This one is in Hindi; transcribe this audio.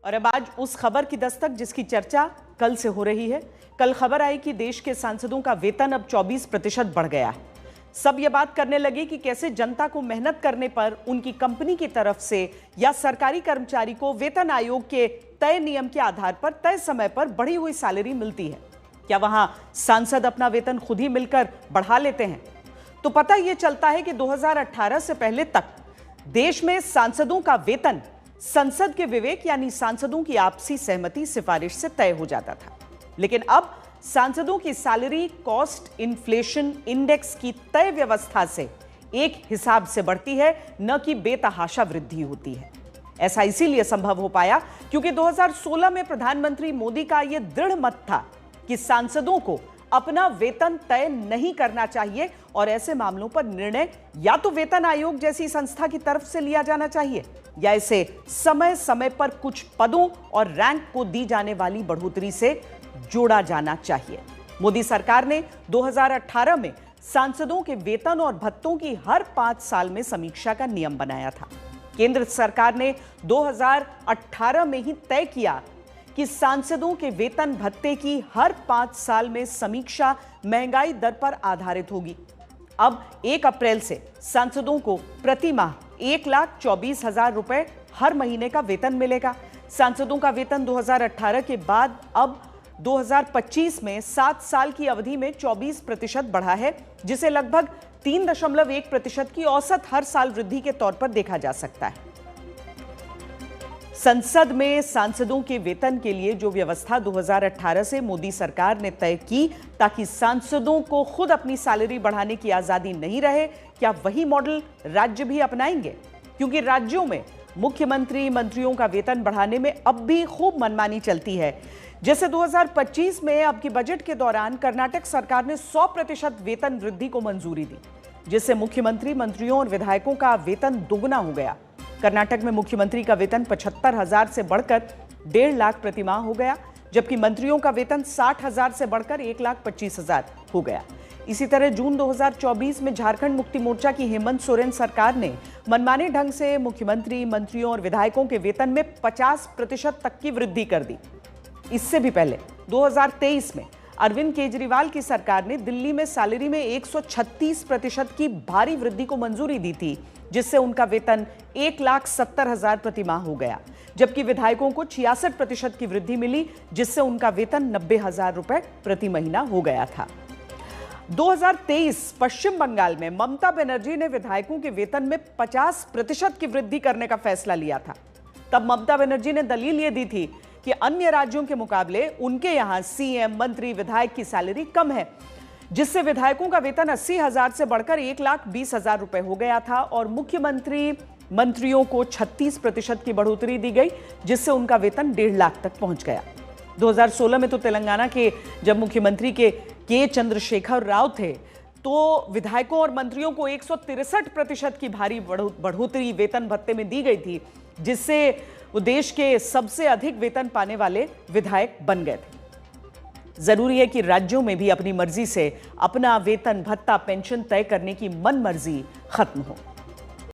और अब आज उस खबर की दस्तक जिसकी चर्चा कल से हो रही है। कल खबर आई कि देश के सांसदों का वेतन अब 24% बढ़ गया है। सब ये बात करने लगे कि कैसे जनता को मेहनत करने पर उनकी कंपनी की तरफ से या सरकारी कर्मचारी को वेतन आयोग के तय नियम के आधार पर तय समय पर बढ़ी हुई सैलरी मिलती है। क्या वहां सांसद अपना वेतन खुद ही मिलकर बढ़ा लेते हैं? तो पता यह चलता है कि 2018 से पहले तक देश में सांसदों का वेतन संसद के विवेक यानी सांसदों की आपसी सहमति सिफारिश से तय हो जाता था। लेकिन अब सांसदों की सैलरी कॉस्ट इन्फ्लेशन इंडेक्स की तय व्यवस्था से एक हिसाब से बढ़ती है, न कि बेतहाशा वृद्धि होती है। ऐसा इसीलिए संभव हो पाया क्योंकि 2016 में प्रधानमंत्री मोदी का यह दृढ़ मत था कि सांसदों को अपना वेतन तय नहीं करना चाहिए और ऐसे मामलों पर निर्णय या तो वेतन आयोग जैसी संस्था की तरफ से लिया जाना चाहिए या इसे समय समय पर कुछ पदों और रैंक को दी जाने वाली बढ़ोतरी से जोड़ा जाना चाहिए। मोदी सरकार ने 2018 में सांसदों के वेतन और भत्तों की हर 5 साल में समीक्षा का नियम बनाया था। केंद्र सरकार ने 2018 में ही तय किया कि सांसदों के वेतन भत्ते की हर 5 साल में समीक्षा महंगाई दर पर आधारित होगी। अब 1 अप्रैल से सांसदों को प्रति माह 1,24,000 रुपए हर महीने का वेतन मिलेगा। सांसदों का वेतन 2018 के बाद अब 2025 में 7 साल की अवधि में 24% बढ़ा है, जिसे लगभग 3.1% की औसत हर साल वृद्धि के तौर पर देखा जा सकता है। संसद में सांसदों के वेतन के लिए जो व्यवस्था 2018 से मोदी सरकार ने तय की ताकि सांसदों को खुद अपनी सैलरी बढ़ाने की आजादी नहीं रहे, क्या वही मॉडल राज्य भी अपनाएंगे? क्योंकि राज्यों में मुख्यमंत्री मंत्रियों का वेतन बढ़ाने में अब भी खूब मनमानी चलती है। जैसे 2025 में अब की बजट के दौरान कर्नाटक सरकार ने 100% वेतन वृद्धि को मंजूरी दी, जिससे मुख्यमंत्री मंत्रियों और विधायकों का वेतन दोगुना हो गया। कर्नाटक में मुख्यमंत्री का वेतन 75,000 से बढ़कर 1.5 लाख प्रति माह हो गया, जबकि मंत्रियों का वेतन 60,000 से बढ़कर 1,25,000 हो गया। इसी तरह जून 2024 में झारखंड मुक्ति मोर्चा की हेमंत सोरेन सरकार ने मनमाने ढंग से मुख्यमंत्री मंत्रियों और विधायकों के वेतन में 50% तक की वृद्धि कर दी। इससे भी पहले 2023 में अरविंद केजरीवाल की सरकार ने दिल्ली में सैलरी में 136% की भारी वृद्धि को मंजूरी दी थी, जिससे उनका वेतन 1,70,000 प्रति माह हो गया, जबकि विधायकों को 66% की वृद्धि मिली, जिससे उनका वेतन 90,000 रुपए प्रति महीना हो गया था। 2023 पश्चिम बंगाल में ममता बनर्जी ने विधायकों के वेतन में 50% की वृद्धि करने का फैसला लिया था। तब ममता बनर्जी ने दलील ये दी थी कि अन्य राज्यों के मुकाबले उनके यहां सीएम, मंत्री, विधायक की सैलरी कम है, जिससे विधायकों का वेतन 80,000 से बढ़कर 1,20,000 रुपए हो गया था और मुख्यमंत्री मंत्रियों को 36% की बढ़ोतरी दी गई, जिससे उनका वेतन 1.5 लाख तक पहुंच गया। 2016 में तो तेलंगाना के जब मुख्यमंत्री के चंद्रशेखर राव थे, तो विधायकों और मंत्रियों को 163% की भारी बढ़ोतरी वेतन भत्ते में दी गई थी, जिससे वो देश के सबसे अधिक वेतन पाने वाले विधायक बन गए थे। जरूरी है कि राज्यों में भी अपनी मर्जी से अपना वेतन भत्ता पेंशन तय करने की मनमर्जी खत्म हो।